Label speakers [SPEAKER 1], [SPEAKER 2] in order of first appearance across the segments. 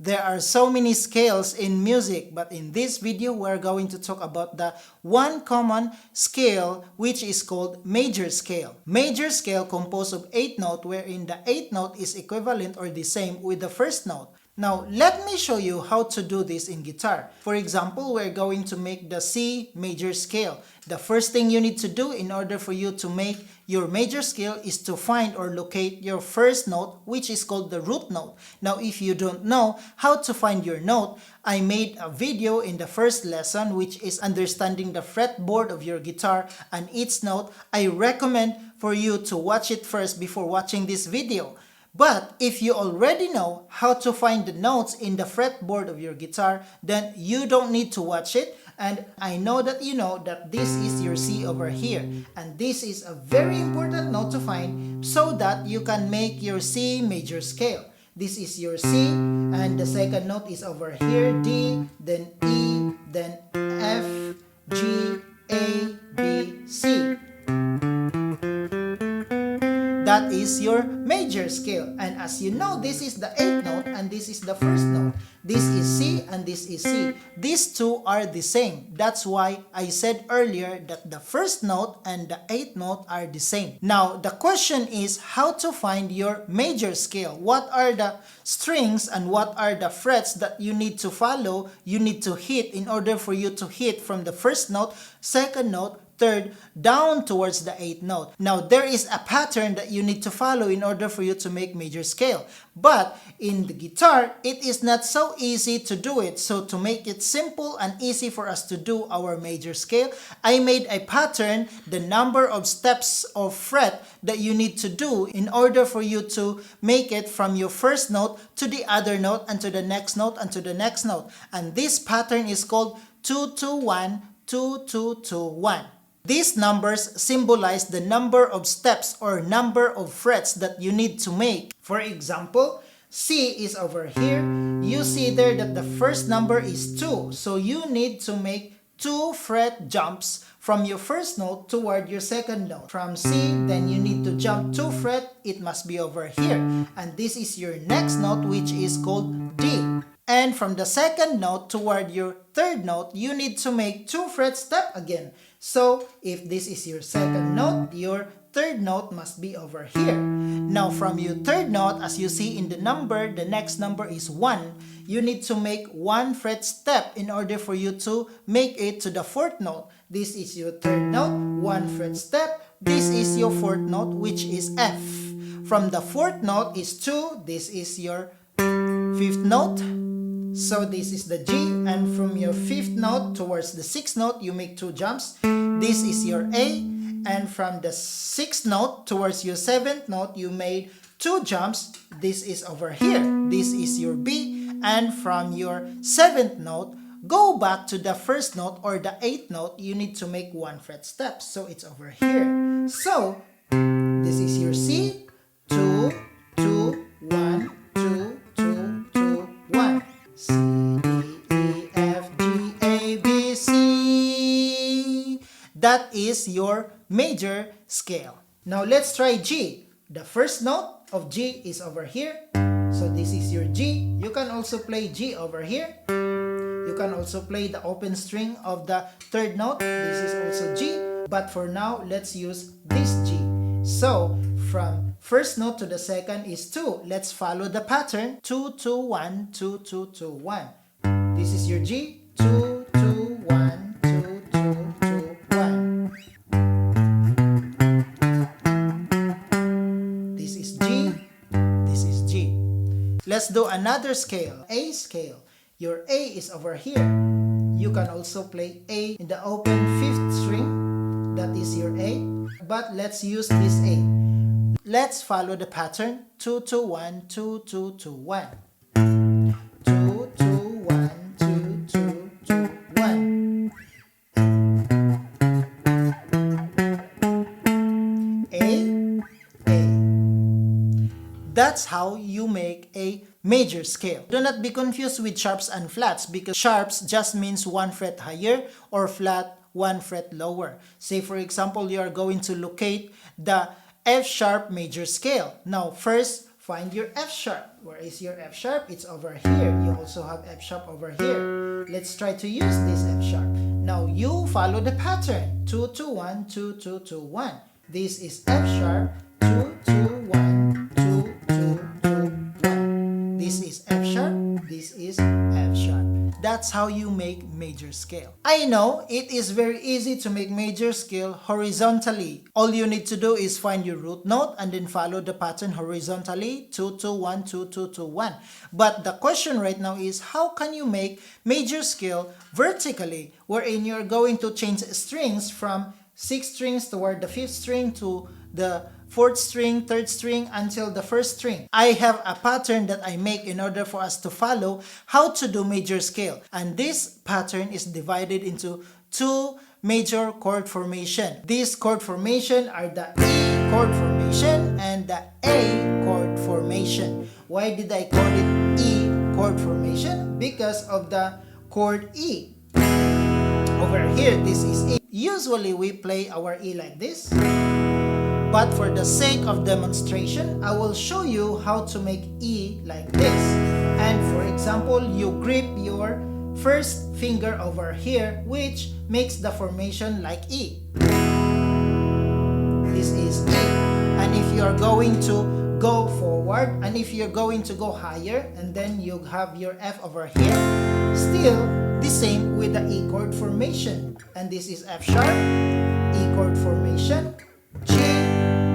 [SPEAKER 1] There are so many scales in music, but in this video we're going to talk about the one common scale which is called major scale. Major scale composed of 8 notes wherein the 8th note is equivalent or the same with the first note. Now, let me show you how to do this in guitar. For example, we're going to make the C major scale. The first thing you need to do in order for you to make your major scale is to find or locate your first note, which is called the root note. Now, if you don't know how to find your note, I made a video in the first lesson which is understanding the fretboard of your guitar and its note. I recommend for you to watch it first before watching this video. But if you already know how to find the notes in the fretboard of your guitar, then you don't need to watch it. And I know that you know that this is your C over here. And this is a very important note to find so that you can make your C major scale. This is your C, and the second note is over here, D, then E, then F, G, A, B, C. That is your major scale. And as you know, this is the 8th note and this is the first note. This is C and this is C. These two are the same. That's why I said earlier that the first note and the 8th note are the same. Now, the question is how to find your major scale. What are the strings and what are the frets that you need to follow, you need to hit in order for you to hit from the first note, second note, third, down towards the 8th note. Now, there is a pattern that you need to follow in order for you to make major scale. But in the guitar, it is not so easy to do it. So to make it simple and easy for us to do our major scale, I made a pattern, the number of steps of fret that you need to do in order for you to make it from your first note to the other note and to the next note and to the next note. And this pattern is called 2-2-1, 2-2-2-1. These numbers symbolize the number of steps or number of frets that you need to make. For example, C is over here. You see there that the first number is 2. So you need to make 2 fret jumps from your first note toward your second note. From C, then you need to jump 2 fret. It must be over here. And this is your next note, which is called D. And from the second note toward your third note, you need to make 2 fret step again. So, if this is your second note, your third note must be over here. Now, from your third note, as you see in the number, the next number is 1. You need to make 1 fret step in order for you to make it to the fourth note. This is your third note, 1 fret step. This is your fourth note, which is F. From the fourth note is 2. This is your fifth note. So this is the G, and from your 5th note towards the 6th note, you make 2 jumps. This is your A, and from the 6th note towards your 7th note, you made 2 jumps. This is over here. This is your B, and from your 7th note, go back to the first note or the 8th note, you need to make 1 fret step. So it's over here. So this is your C, 2, 2, 1, 2, 2, 2, 1. C, D, E, F, G, A, B, C. That is your major scale. Now let's try G. The first note of G is over here. So this is your G. You can also play G over here. You can also play the open string of the third note. This is also G. But for now, let's use this G. So from first note to the second is 2. Let's follow the pattern. 2, 2, 1, 2, 2, 2, 1. This is your G. 2, 2, 1, 2, 2, 2, 1. This is G. This is G. Let's do another scale. A scale. Your A is over here. You can also play A in the open 5th string. That is your A. But let's use this A. Let's follow the pattern 2, 2, 1, 2, 2, 2, 1. 2, 2, 1, 2, 2, 2, 1. A, A. That's how you make a major scale. Do not be confused with sharps and flats because sharps just means 1 fret higher or flat 1 fret lower. Say for example, you are going to locate the F sharp major scale. Now first, find your F sharp. Where is your F sharp? It's over here. You also have F sharp over here. Let's try to use this F sharp. Now you follow the pattern. 2 2 1 2 2 2 1. This is F sharp 2 2 1 2 2 2 1. This is F sharp. This is F sharp. That's how you make major scale. I know it is very easy to make major scale horizontally. All you need to do is find your root note and then follow the pattern horizontally 2 2 1 2 2 2 1. But the question right now is, how can you make major scale vertically, wherein you're going to change strings from 6 strings toward the 5th string to the 4th string, 3rd string until the 1st string. I have a pattern that I make in order for us to follow how to do major scale. And this pattern is divided into 2 major chord formation. These chord formation are the E chord formation and the A chord formation. Why did I call it E chord formation? Because of the chord E. Over here, this is E. Usually we play our E like this. But for the sake of demonstration, I will show you how to make E like this. And for example, you grip your first finger over here, which makes the formation like E. This is E. And if you are going to go forward, and if you're going to go higher, and then you have your F over here, still the same with the E chord formation. And this is F sharp, E chord formation, G,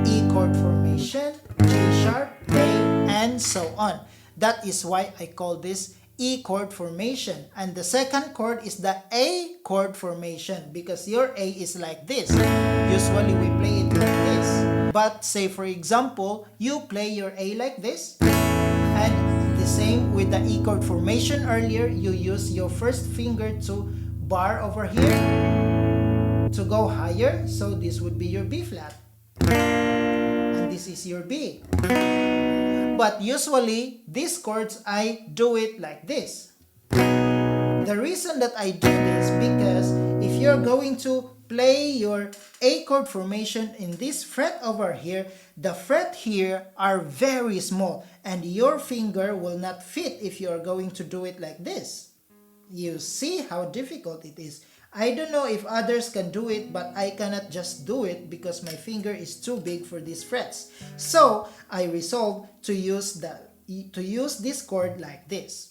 [SPEAKER 1] E chord formation, G sharp, A, and so on. That is why I call this E chord formation. And the second chord is the A chord formation, because your A is like this. Usually we play it like this. But say for example, you play your A like this. And the same with the E chord formation earlier, you use your first finger to bar over here to go higher. So this would be your B flat. And this is your B. But usually, these chords, I do it like this. The reason that I do this, because if you're going to play your A chord formation in this fret over here, the fret here are very small and your finger will not fit if you're going to do it like this. You see how difficult it is. I don't know if others can do it, but I cannot just do it because my finger is too big for these frets. So I resolved to use this chord like this.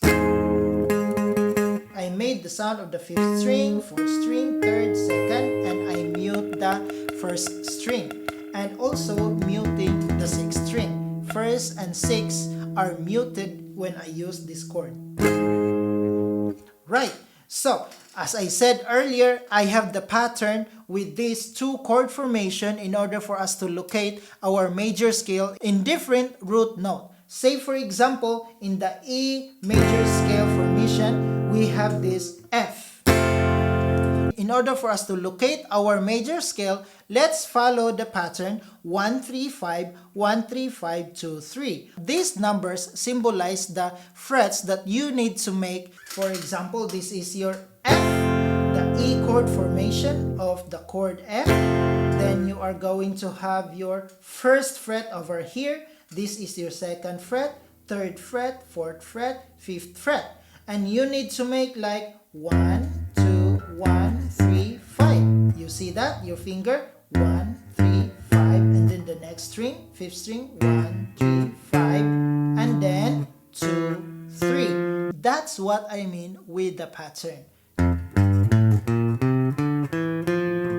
[SPEAKER 1] I made the sound of the 5th string, 4th string, 3rd, 2nd, and I mute the 1st string. And also muting the 6th string. 1st and 6th are muted when I use this chord. Right. So, as I said earlier, I have the pattern with these 2 chord formation in order for us to locate our major scale in different root note. Say for example, in the E major scale formation, we have this F. In order for us to locate our major scale, let's follow the pattern 1 3 5 1 3 5 2 3. These numbers symbolize the frets that you need to make. For example, this is your F, the E chord formation of the chord F. Then you are going to have your first fret over here. This is your 2nd fret, 3rd fret, 4th fret, 5th fret. And you need to make like 1 2 1 3 5. You see that? Your finger 1 3 5, and then the next string, 5th string, 1 3 5, and then 2 3. That's what I mean with the pattern.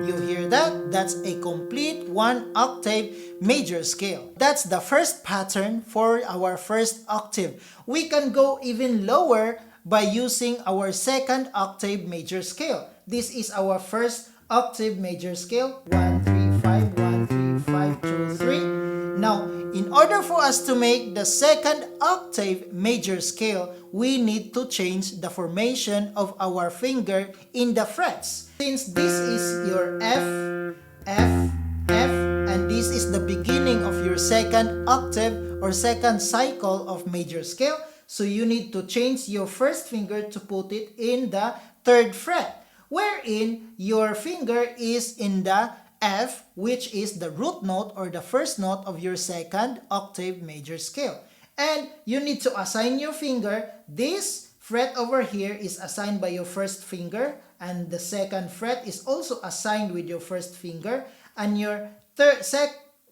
[SPEAKER 1] You hear that? That's a complete 1 octave major scale. That's the first pattern for our first octave. We can go even lower by using our 2nd octave major scale. This is our first octave major scale, 1 3 5 1 3 5 2 3. Now, in order for us to make the 2nd octave major scale, we need to change the formation of our finger in the frets. Since this is your F, F, F, and this is the beginning of your 2nd octave or 2nd cycle of major scale, so you need to change your first finger to put it in the 3rd fret, wherein your finger is in the F, which is the root note or the first note of your 2nd octave major scale. And you need to assign your finger. This fret over here is assigned by your first finger, and the second fret is also assigned with your first finger, and your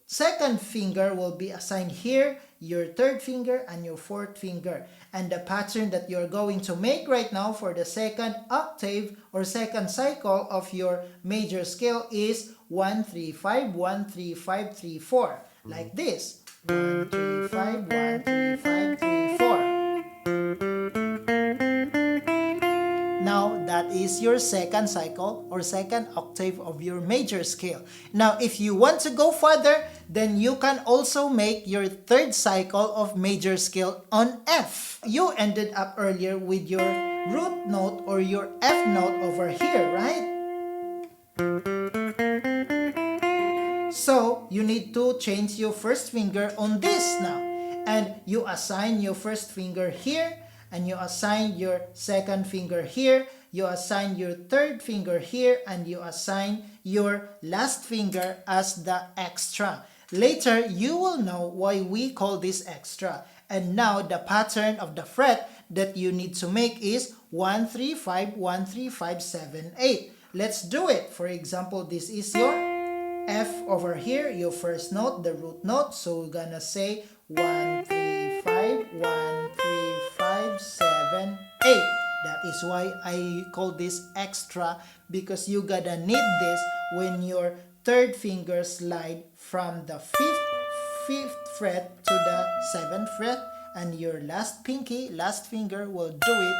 [SPEAKER 1] second finger will be assigned here, your third finger, and your fourth finger. And the pattern that you're going to make right now for the second octave or second cycle of your major scale is 1 3 5 1 3 5 3 4, like this. 1 3 5 1 3 5 3 4. Now that is your second cycle or second octave of your major scale. Now if you want to go further, then you can also make your third cycle of major scale on F. You ended up earlier with your root note or your F note over here, right? So you need to change your first finger on this now. And you assign your first finger here, and you assign your second finger here, you assign your third finger here, and you assign your last finger as the extra. Later, you will know why we call this extra. And now the pattern of the fret that you need to make is 1 3 5 1 3 5 7 8. Let's do it. For example, this is your F over here, your first note, the root note. So we're gonna say 1 3 5 1 3 5 7 8. That is why I call this extra, because you gotta need this when your third finger slide from the fifth fret to the 7th fret, and your last finger will do it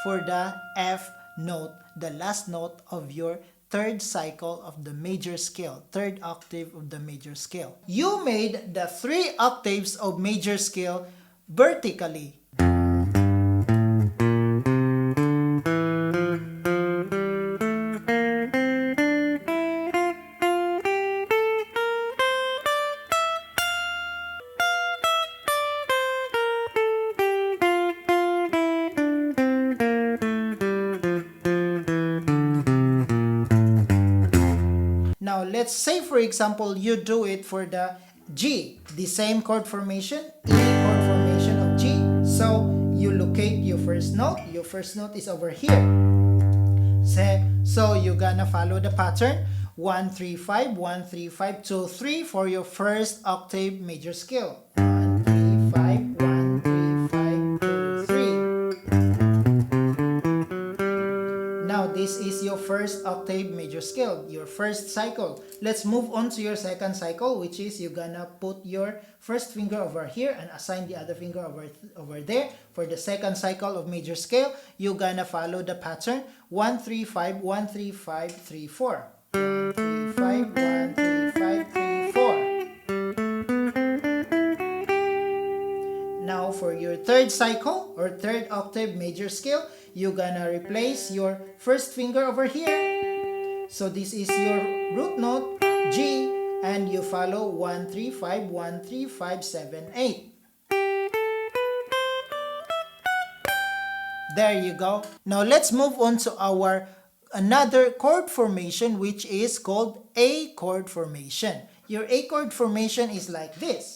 [SPEAKER 1] for the F note, the last note of your third cycle of the major scale, third octave of the major scale. You made the 3 octaves of major scale vertically. Now, let's say, for example, you do it for the G, the same chord formation, E chord formation of G. So, you locate your first note. Your first note is over here. So, you're gonna follow the pattern. 1 3 5 1 3 5 2 3 for your first octave major scale. 1 3 5 1 3 5 2 3. Now, this is your first octave major scale, your first cycle. Let's move on to your second cycle, which is you're gonna put your first finger over here and assign the other finger over there. For the second cycle of major scale, you're gonna follow the pattern 1 3 5 1 3 5 3 4. 1 3 5 1 3 5 3 4. Now for your third cycle or third octave major scale, you're gonna replace your first finger over here. So this is your root note, G, and you follow 1 3 5 1 3 5 7 8. There you go. Now let's move on to our another chord formation, which is called A chord formation. Your A chord formation is like this.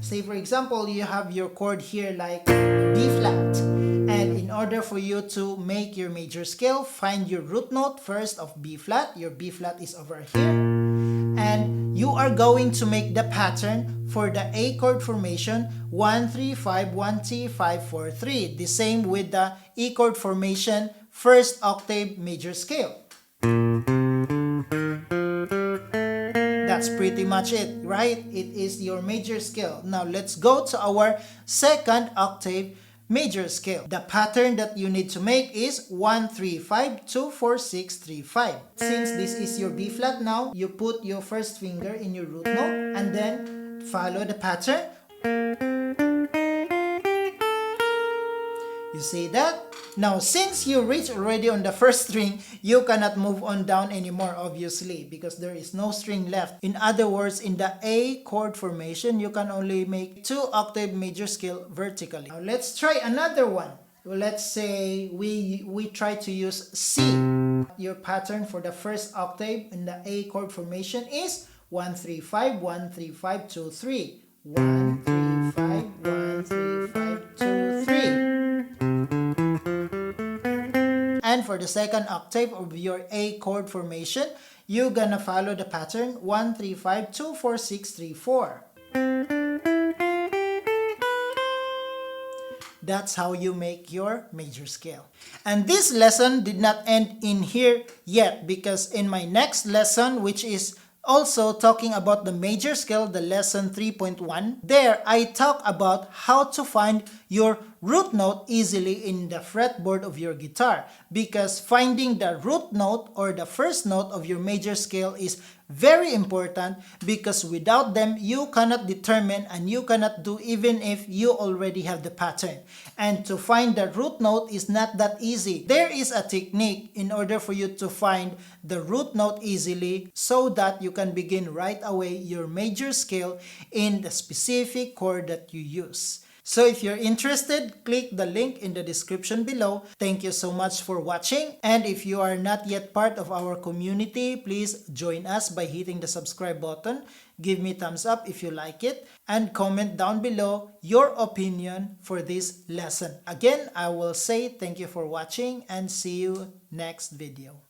[SPEAKER 1] Say for example, you have your chord here like B flat. And in order for you to make your major scale, find your root note first of B flat. Your B flat is over here. And you are going to make the pattern for the A chord formation 1 3 5 1 3 5 4 3. The same with the E chord formation first octave major scale. That's pretty much it, right? It is your major scale. Now let's go to our second octave major scale. The pattern that you need to make is 1 3 5 2 4 6 3 5. Since this is your B flat now, you put your first finger in your root note and then follow the pattern. You see that? Now, since you reach already on the first string, you cannot move on down anymore, obviously, because there is no string left. In other words, in the A chord formation, you can only make 2 octave major scale vertically. Now, let's try another one. Let's say we try to use C. Your pattern for the first octave in the A chord formation is 1 3 5 1 3 5 2 3. 1 3 5, 1, 3, 5, 2, 3. And for the second octave of your A chord formation, you're gonna follow the pattern 1, 3, 5, 2, 4, 6, 3, 4. That's how you make your major scale. And this lesson did not end in here yet, because in my next lesson, which is also talking about the major scale, the lesson 3.1, there I talk about how to find your root note easily in the fretboard of your guitar, because finding the root note or the first note of your major scale is very important, because without them you cannot determine and you cannot do even if you already have the pattern. And to find the root note is not that easy. There is a technique in order for you to find the root note easily, so that you can begin right away your major scale in the specific chord that you use. So if you're interested, click the link in the description below. Thank you so much for watching. And if you are not yet part of our community, please join us by hitting the subscribe button. Give me thumbs up if you like it. And comment down below your opinion for this lesson. Again, I will say thank you for watching and see you next video.